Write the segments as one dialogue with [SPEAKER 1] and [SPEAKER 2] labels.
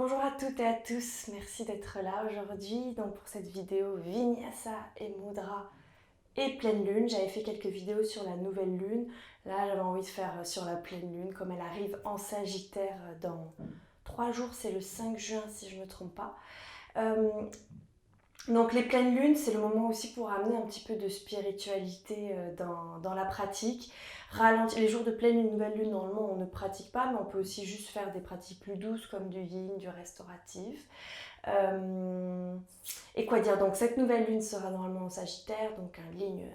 [SPEAKER 1] Bonjour à toutes et à tous, merci d'être là aujourd'hui. Donc pour cette vidéo Vinyasa et Mudra et pleine lune, j'avais fait quelques vidéos sur la nouvelle lune. Là j'avais envie de faire sur la pleine lune comme elle arrive en Sagittaire dans 3 jours, c'est le 5 juin si je ne me trompe pas. Donc les pleines lunes, c'est le moment aussi pour amener un petit peu de spiritualité dans la pratique. Les jours de pleine lune, nouvelle lune, normalement on ne pratique pas, mais on peut aussi juste faire des pratiques plus douces comme du yin, du restauratif. Et quoi dire, donc cette nouvelle lune sera normalement en Sagittaire, donc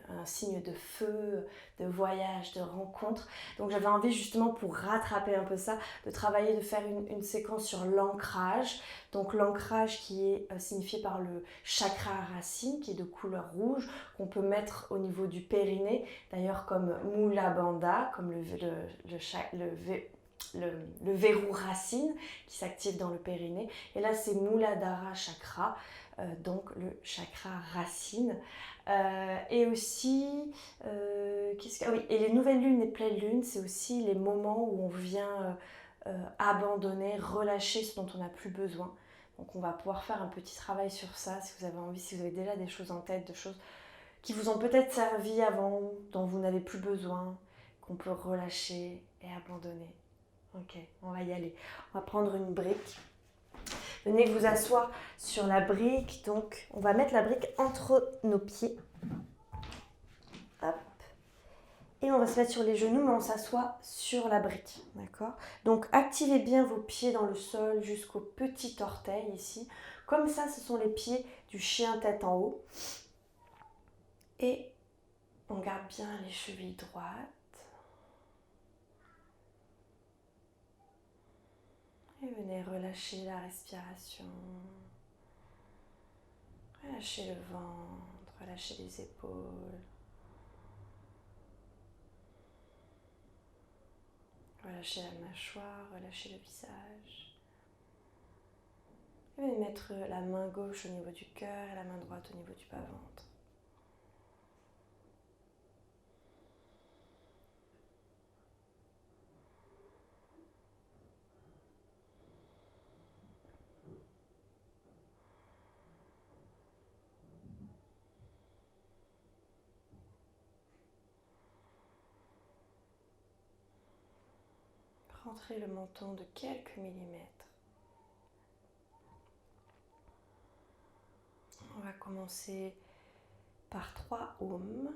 [SPEAKER 1] un signe de feu, de voyage, de rencontre. Donc j'avais envie justement pour rattraper un peu ça, de travailler, de faire une séquence sur l'ancrage. Donc l'ancrage qui est signifié par le chakra racine, qui est de couleur rouge, qu'on peut mettre au niveau du périnée, d'ailleurs comme Mula Bandha, comme le verrou racine qui s'active dans le périnée. Et là, c'est Muladhara chakra, donc le chakra racine. Et aussi, oui, et les nouvelles lunes et pleines lunes, c'est aussi les moments où on vient abandonner, relâcher ce dont on n'a plus besoin. Donc on va pouvoir faire un petit travail sur ça si vous avez envie, si vous avez déjà des choses en tête, des choses qui vous ont peut-être servi avant, dont vous n'avez plus besoin, qu'on peut relâcher et abandonner. Ok, on va y aller. On va prendre une brique. Venez vous asseoir sur la brique. Donc, on va mettre la brique entre nos pieds. Hop. Et on va se mettre sur les genoux, mais on s'assoit sur la brique. D'accord ? Donc, activez bien vos pieds dans le sol jusqu'au petit orteil ici. Comme ça, ce sont les pieds du chien tête en haut. Et on garde bien les chevilles droites. Et venez relâcher la respiration. Relâchez le ventre, relâchez les épaules. Relâchez la mâchoire, relâchez le visage. Et venez mettre la main gauche au niveau du cœur et la main droite au niveau du bas-ventre. Rentrez le menton de quelques millimètres. On va commencer par 3 ohms.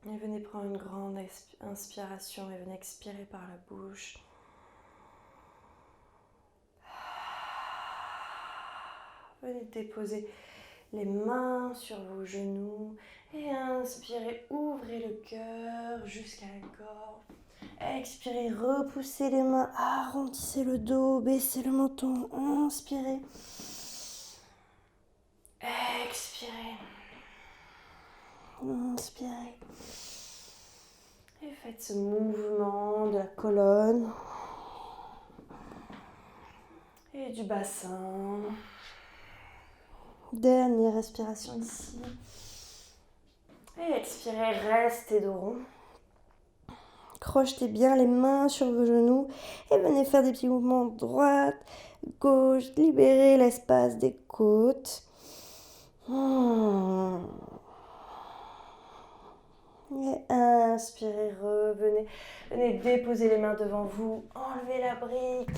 [SPEAKER 1] Et venez prendre une grande inspiration et venez expirer par la bouche. Venez déposer les mains sur vos genoux et inspirez, ouvrez le cœur jusqu'à la gorge. Expirez, repoussez les mains, arrondissez le dos, baissez le menton, inspirez. Expirez. Inspirez. Et faites ce mouvement de la colonne et du bassin. Dernière respiration ici. Et expirez, restez dos rond. Crochetez bien les mains sur vos genoux et venez faire des petits mouvements droite, gauche, libérez l'espace des côtes. Et inspirez, revenez. Venez déposer les mains devant vous, enlevez la brique.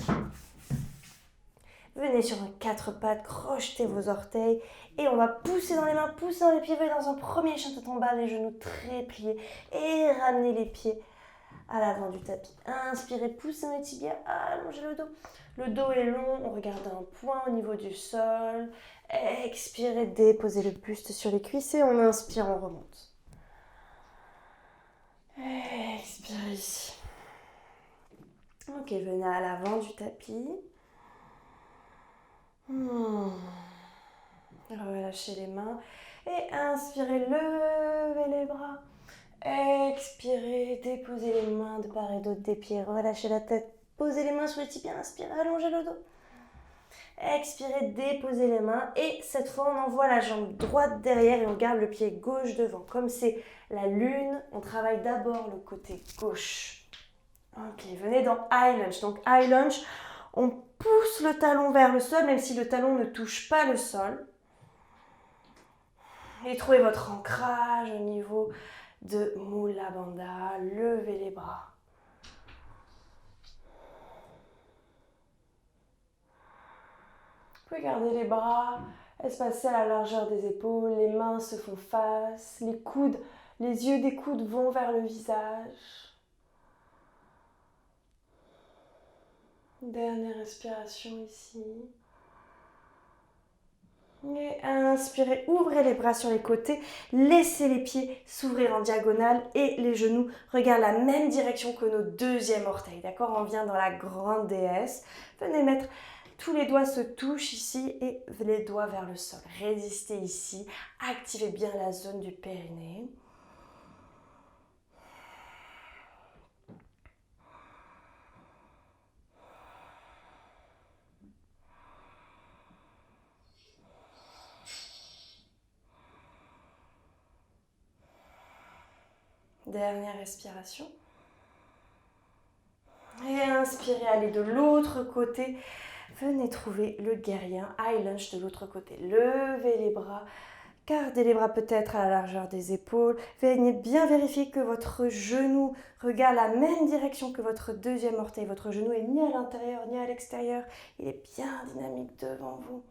[SPEAKER 1] Venez sur 4 pattes, crochetez vos orteils et on va pousser dans les mains, pousser dans les pieds. Venez dans un premier chien tête en bas, les genoux très pliés et ramenez les pieds à l'avant du tapis. Inspirez, poussez dans les tibias, allongez le dos. Le dos est long, on regarde un point au niveau du sol. Expirez, déposez le buste sur les cuisses et on inspire, on remonte. Expirez ici. Ok, venez à l'avant du tapis. Relâchez les mains et inspirez, levez les bras. Expirez, déposez les mains de part et d'autre des pieds, relâchez la tête, posez les mains sur les tibias, inspirez, allongez le dos. Expirez, déposez les mains et cette fois on envoie la jambe droite derrière et on garde le pied gauche devant. Comme c'est la lune, on travaille d'abord le côté gauche. Ok, venez dans High Lunge. Donc High Lunge, on pousse le talon vers le sol, même si le talon ne touche pas le sol. Et trouvez votre ancrage au niveau de Mula Bandha. Levez les bras. Vous pouvez garder les bras espacés à la largeur des épaules. Les mains se font face. Les coudes, les yeux des coudes vont vers le visage. Dernière respiration ici. Et inspirez, ouvrez les bras sur les côtés, laissez les pieds s'ouvrir en diagonale et les genoux regardent la même direction que nos deuxièmes orteils, d'accord? On vient dans la grande déesse. Venez mettre, tous les doigts se touchent ici et les doigts vers le sol. Résistez ici, activez bien la zone du périnée. Dernière respiration. Et inspirez, allez de l'autre côté. Venez trouver le guerrier High Lunge de l'autre côté. Levez les bras. Gardez les bras peut-être à la largeur des épaules. Venez bien vérifier que votre genou regarde la même direction que votre deuxième orteil. Votre genou est ni à l'intérieur ni à l'extérieur. Il est bien dynamique devant vous.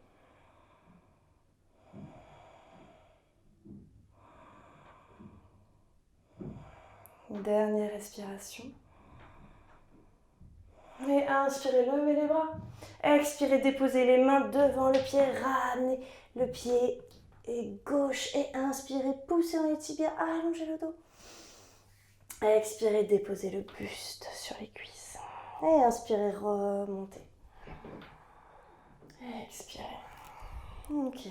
[SPEAKER 1] Dernière respiration. Et inspirez, levez les bras. Expirez, déposez les mains devant le pied. Ramenez le pied gauche et inspirez, poussez dans les tibias, allongez le dos. Expirez, déposez le buste sur les cuisses. Et inspirez, remontez. Expirez. Ok.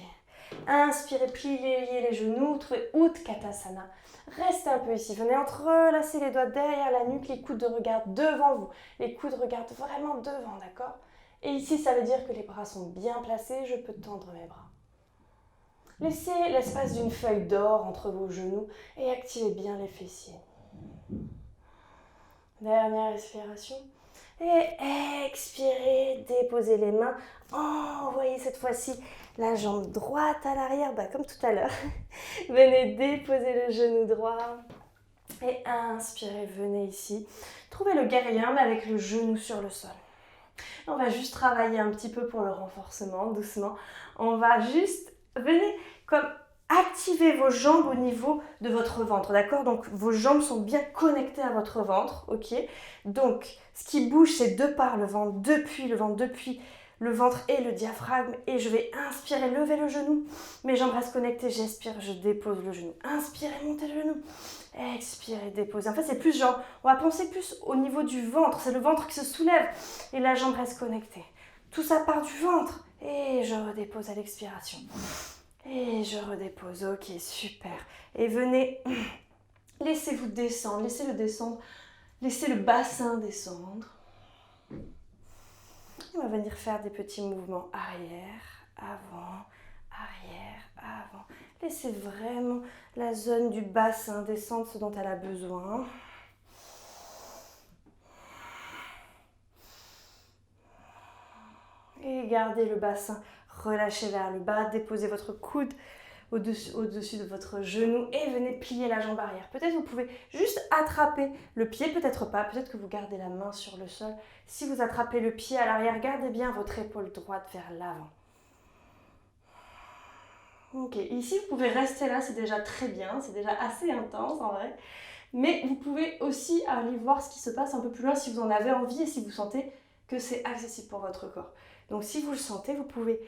[SPEAKER 1] Inspirez, pliez les genoux, trouvez Utkatasana. Restez un peu ici. Venez entrelacer les doigts derrière la nuque, les coudes regardent devant vous. Les coudes regardent vraiment devant, d'accord? Et ici, ça veut dire que les bras sont bien placés. Je peux tendre mes bras. Laissez l'espace d'une feuille d'or entre vos genoux et activez bien les fessiers. Dernière respiration. Et expirez, déposez les mains. Envoyez cette fois-ci la jambe droite à l'arrière, comme tout à l'heure. Venez déposer le genou droit. Et inspirez, venez ici. Trouvez le guerrier, mais avec le genou sur le sol. On va juste travailler un petit peu pour le renforcement, doucement. On va juste, venez comme activer vos jambes au niveau de votre ventre, d'accord? Donc vos jambes sont bien connectées à votre ventre, ok? Donc ce qui bouge, c'est de par le ventre, depuis le ventre et le diaphragme. Et je vais inspirer, lever le genou. Mes jambes restent connectées, j'expire, je dépose le genou. Inspirez, montez le genou. Expirez, déposez. En fait, c'est plus genre, on va penser plus au niveau du ventre. C'est le ventre qui se soulève et la jambe reste connectée. Tout ça part du ventre. Et je redépose à l'expiration. Et je redépose. Ok, super. Et venez, laissez-vous descendre. Laissez-le descendre. Laissez le bassin descendre. On va venir faire des petits mouvements arrière, avant, arrière, avant. Laissez vraiment la zone du bassin descendre, ce dont elle a besoin. Et gardez le bassin relâché vers le bas. Déposez votre coude au-dessus de votre genou et venez plier la jambe arrière. Peut-être vous pouvez juste attraper le pied, peut-être pas, peut-être que vous gardez la main sur le sol. Si vous attrapez le pied à l'arrière, gardez bien votre épaule droite vers l'avant. Ok, ici vous pouvez rester là, c'est déjà très bien, c'est déjà assez intense en vrai. Mais vous pouvez aussi aller voir ce qui se passe un peu plus loin si vous en avez envie et si vous sentez que c'est accessible pour votre corps. Donc si vous le sentez, vous pouvez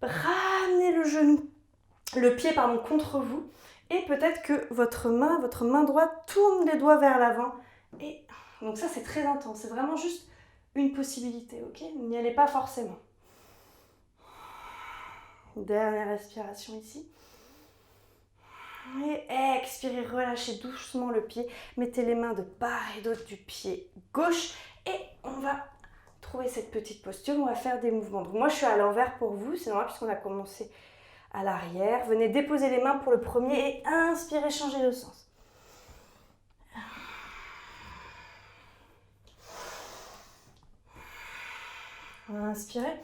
[SPEAKER 1] ramenez le genou, le pied pardon, contre vous. Et peut-être que votre main droite tourne les doigts vers l'avant. Et donc ça, c'est très intense. C'est vraiment juste une possibilité, ok? N'y allez pas forcément. Dernière respiration ici. Et expirez, relâchez doucement le pied. Mettez les mains de part et d'autre du pied gauche. Et on va trouver cette petite posture. On va faire des mouvements. Donc moi, je suis à l'envers pour vous. C'est normal puisqu'on a commencé à l'arrière. Venez déposer les mains pour le premier et inspirez, changez de sens. Inspirez.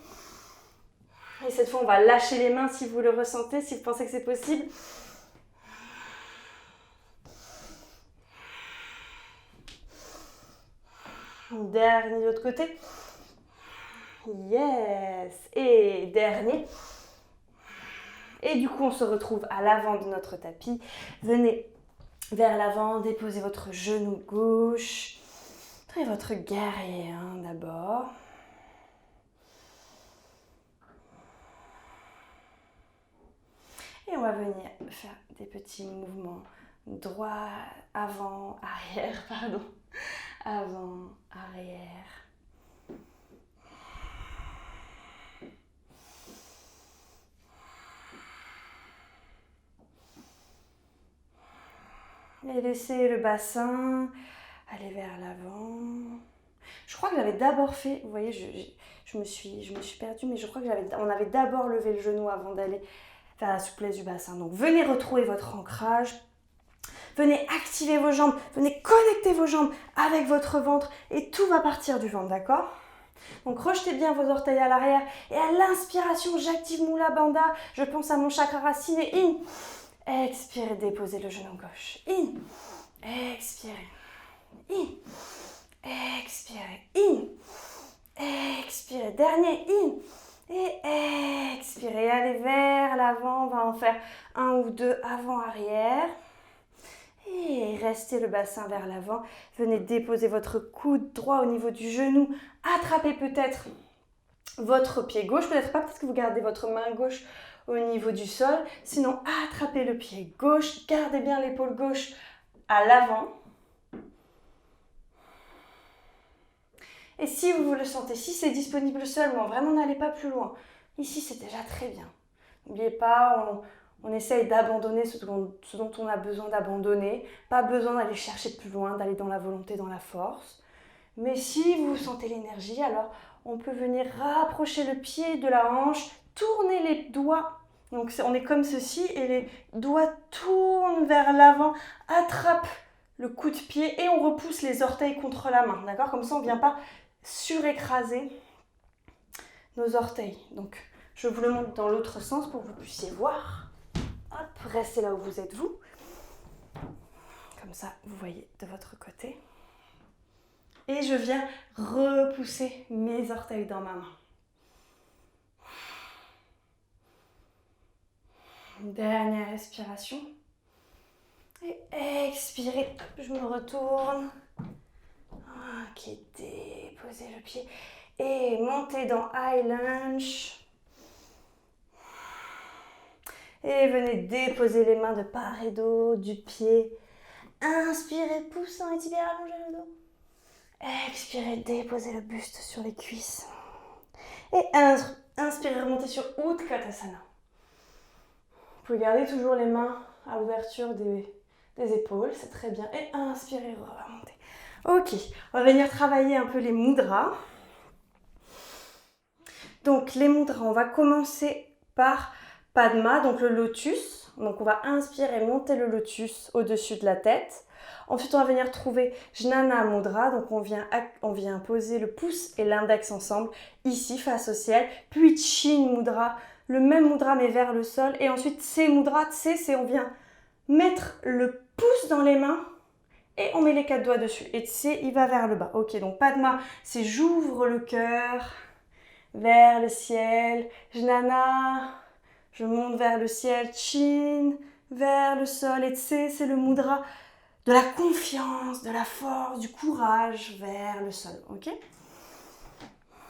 [SPEAKER 1] Et cette fois, on va lâcher les mains si vous le ressentez, si vous pensez que c'est possible. Dernier de l'autre côté. Yes. Et dernier. Et du coup, on se retrouve à l'avant de notre tapis. Venez vers l'avant, déposez votre genou gauche. Trouvez votre guerrier d'abord. Et on va venir faire des petits mouvements droit, avant, arrière, pardon. Avant, arrière. Et laissez le bassin aller vers l'avant. Je crois que j'avais d'abord fait, vous voyez, je me suis perdue, mais je crois qu'on avait d'abord levé le genou avant d'aller vers la souplesse du bassin. Donc venez retrouver votre ancrage. Venez activer vos jambes, venez connecter vos jambes avec votre ventre et tout va partir du ventre, d'accord? Donc rejetez bien vos orteils à l'arrière et à l'inspiration, j'active Mula Bandha, je pense à mon chakra racine et in. Expirez, déposez le genou gauche. In. Expirez. In. Expirez. In. Expirez. Dernier. In. Et expirez. Allez vers l'avant. On va en faire un ou deux avant-arrière. Et restez le bassin vers l'avant. Venez déposer votre coude droit au niveau du genou. Attrapez peut-être votre pied gauche. Peut-être pas, peut-être que vous gardez votre main gauche au niveau du sol. Sinon, attrapez le pied gauche. Gardez bien l'épaule gauche à l'avant. Et si vous le sentez, si c'est disponible seulement, vraiment n'allez pas plus loin. Ici, c'est déjà très bien. N'oubliez pas, on essaye d'abandonner ce dont on a besoin d'abandonner. Pas besoin d'aller chercher plus loin, d'aller dans la volonté, dans la force. Mais si vous sentez l'énergie, alors on peut venir rapprocher le pied de la hanche, tourner les doigts. Donc on est comme ceci et les doigts tournent vers l'avant, attrape le coup de pied et on repousse les orteils contre la main. D'accord? Comme ça, on ne vient pas surécraser nos orteils. Donc je vous le montre dans l'autre sens pour que vous puissiez voir. Hop, restez là où vous êtes vous. Comme ça, vous voyez de votre côté. Et je viens repousser mes orteils dans ma main. Dernière respiration. Et expirez. Je me retourne. Ok, déposez le pied. Et montez dans High Lunge. Et venez déposer les mains de part et d'autre du pied. Inspirez, poussant et tibia, allongez le dos. Expirez, déposez le buste sur les cuisses. Et inspirez, remontez sur Utkatasana. Vous pouvez garder toujours les mains à l'ouverture des épaules, c'est très bien. Et inspirez, remontez. Ok, on va venir travailler un peu les mudras. Donc les mudras, on va commencer par Padma, donc le lotus. Donc on va inspirer, monter le lotus au-dessus de la tête. Ensuite, on va venir trouver Jnana Mudra. Donc on vient poser le pouce et l'index ensemble, ici face au ciel. Puis Chin Mudra, le même mudra mais vers le sol. Et ensuite, Tse Mudra. Tse, c'est on vient mettre le pouce dans les mains et on met les 4 doigts dessus. Et Tse, il va vers le bas. Ok, donc Padma, c'est j'ouvre le cœur vers le ciel. Jnana, je monte vers le ciel. Chin, vers le sol. Et Tse, c'est le mudra de la confiance, de la force, du courage vers le sol. Ok?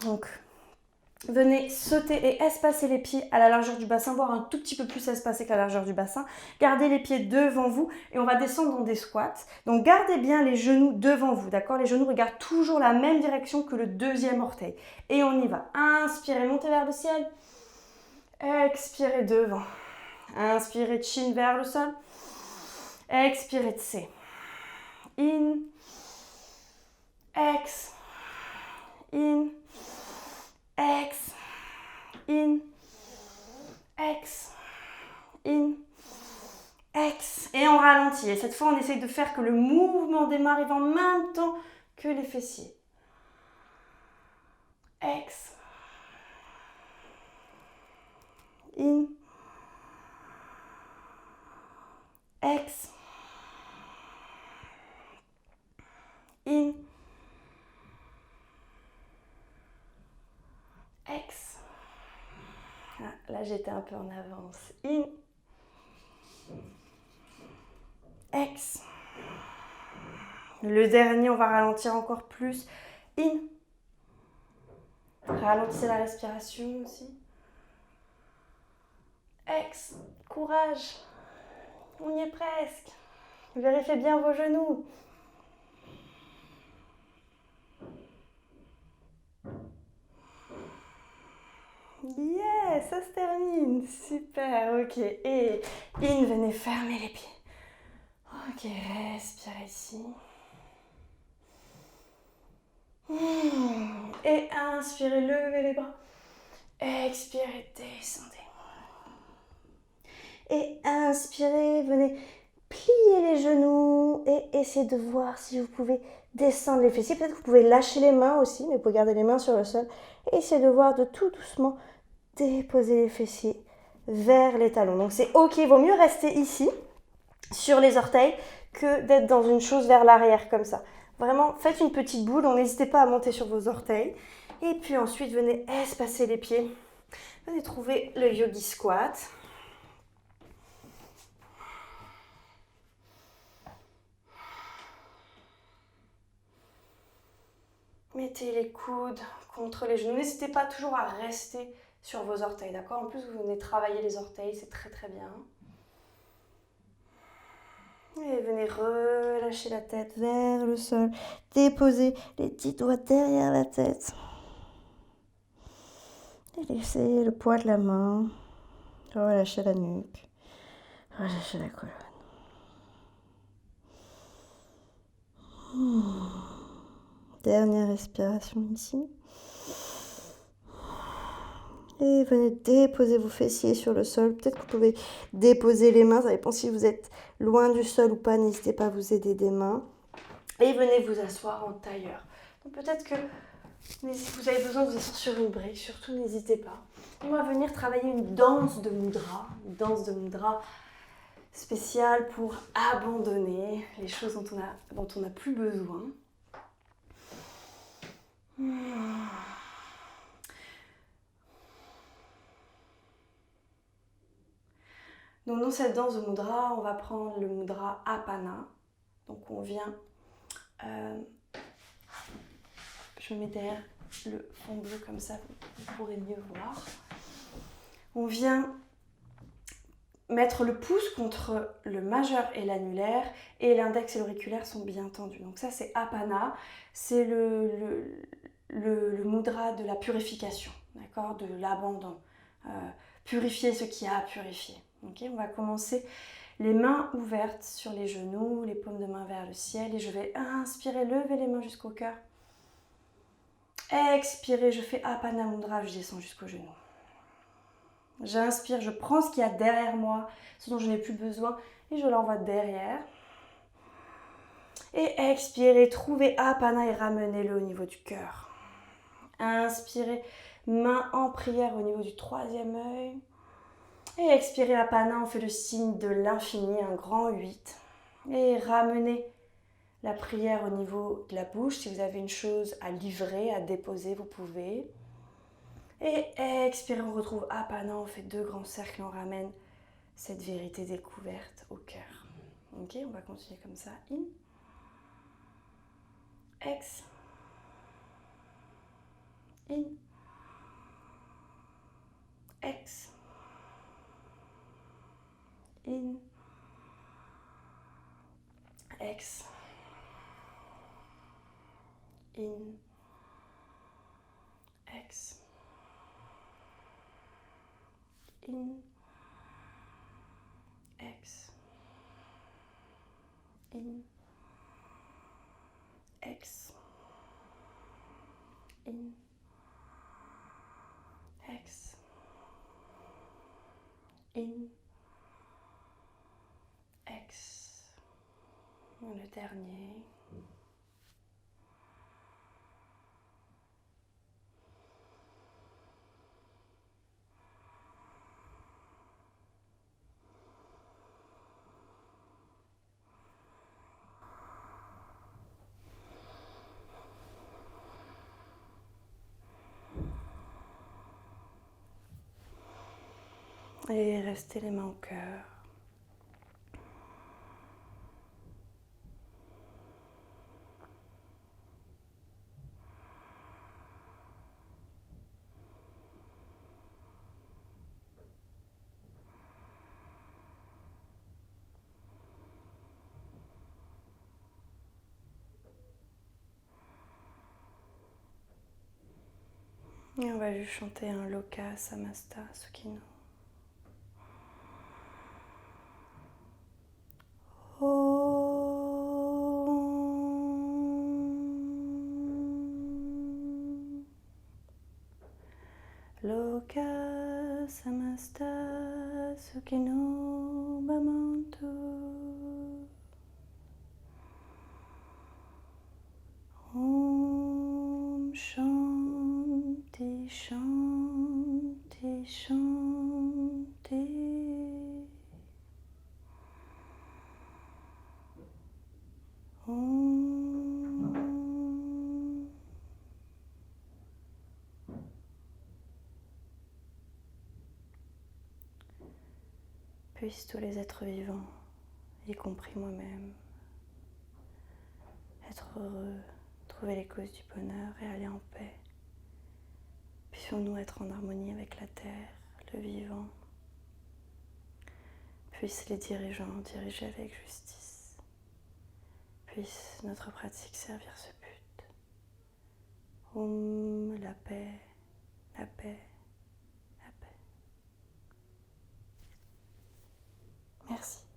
[SPEAKER 1] Donc, Venez sauter et espacer les pieds à la largeur du bassin, voire un tout petit peu plus espacé qu'à la largeur du bassin. Gardez les pieds devant vous et on va descendre dans des squats. Donc gardez bien les genoux devant vous, d'accord? Les genoux regardent toujours la même direction que le deuxième orteil. Et on y va. Inspirez, montez vers le ciel. Expirez devant. Inspirez, chin vers le sol. Expirez, tse. In. Ex. In. Ex. In. Ex. In. Ex. Et on ralentit. Et cette fois, on essaye de faire que le mouvement démarre en même temps que les fessiers. Ex. In. Ex. In. Ex. Ah, là, j'étais un peu en avance. In. Ex. Le dernier, on va ralentir encore plus. In. Ralentissez la respiration aussi. Ex. Courage. On y est presque. Vérifiez bien vos genoux. Yes, ça se termine. Super, ok. Et in, venez fermer les pieds. Ok, respirez ici. Et inspirez, levez les bras. Expirez, descendez. Et inspirez, venez plier les genoux et essayez de voir si vous pouvez descendre les fessiers. Peut-être que vous pouvez lâcher les mains aussi, mais vous pouvez garder les mains sur le sol. Et essayez de voir de tout doucement déposer les fessiers vers les talons. Donc c'est ok, il vaut mieux rester ici, sur les orteils, que d'être dans une chose vers l'arrière comme ça. Vraiment, faites une petite boule, n'hésitez pas à monter sur vos orteils. Et puis ensuite, venez espacer les pieds. Venez trouver le yogi squat. Mettez les coudes contre les genoux. N'hésitez pas toujours à rester sur vos orteils, d'accord? En plus, vous venez travailler les orteils, c'est très très bien. Et venez relâcher la tête vers le sol. Déposez les petits doigts derrière la tête. Et laissez le poids de la main. Relâchez la nuque. Relâchez la colonne. Dernière respiration ici. Et venez déposer vos fessiers sur le sol. Peut-être que vous pouvez déposer les mains. Ça dépend si vous êtes loin du sol ou pas. N'hésitez pas à vous aider des mains. Et venez vous asseoir en tailleur. Donc peut-être que vous avez besoin de vous asseoir sur une brique. Surtout, n'hésitez pas. On va venir travailler une danse de mudra. Une danse de mudra spéciale pour abandonner les choses dont on n'a plus besoin. Donc dans cette danse de mudra, on va prendre le mudra Apana. Donc on vient, je me mets derrière le fond bleu comme ça, vous pourrez mieux voir. On vient mettre le pouce contre le majeur et l'annulaire et l'index et l'auriculaire sont bien tendus. Donc ça c'est Apana, c'est le mudra de la purification, d'accord, de l'abandon. Purifier ce qui a à purifier. Okay, on va commencer les mains ouvertes sur les genoux, les paumes de main vers le ciel et je vais inspirer, lever les mains jusqu'au cœur. Expirer, je fais Apana Mudra, je descends jusqu'aux genoux. J'inspire, je prends ce qu'il y a derrière moi, ce dont je n'ai plus besoin et je l'envoie derrière. Et expirez, trouvez Apana et ramenez-le au niveau du cœur. Inspirez, main en prière au niveau du troisième œil. Et expirez Apana, on fait le signe de l'infini, un grand 8. Et ramenez la prière au niveau de la bouche. Si vous avez une chose à livrer, à déposer, vous pouvez. Et expirez, on retrouve Apana, on fait 2 grands cercles, on ramène cette vérité découverte au cœur. Ok, on va continuer comme ça. In. Ex. In. Ex. In. Ex. In. Ex. In. Ex. In. Ex. In. Ex. In. Ex. Le dernier. Et restez les mains au cœur. Et on va juste chanter un Loka Samasta Sukhino. Loka Samasta Sukhino Bhavantu. Om Shanti Shanti Shanti. Om. Puissent tous les êtres vivants, y compris moi-même, être heureux, trouver les causes du bonheur et aller en paix. Puissions-nous être en harmonie avec la terre, le vivant. Puissent les dirigeants diriger avec justice. Puisse notre pratique servir ce but. Om, la paix, la paix, la paix. Merci.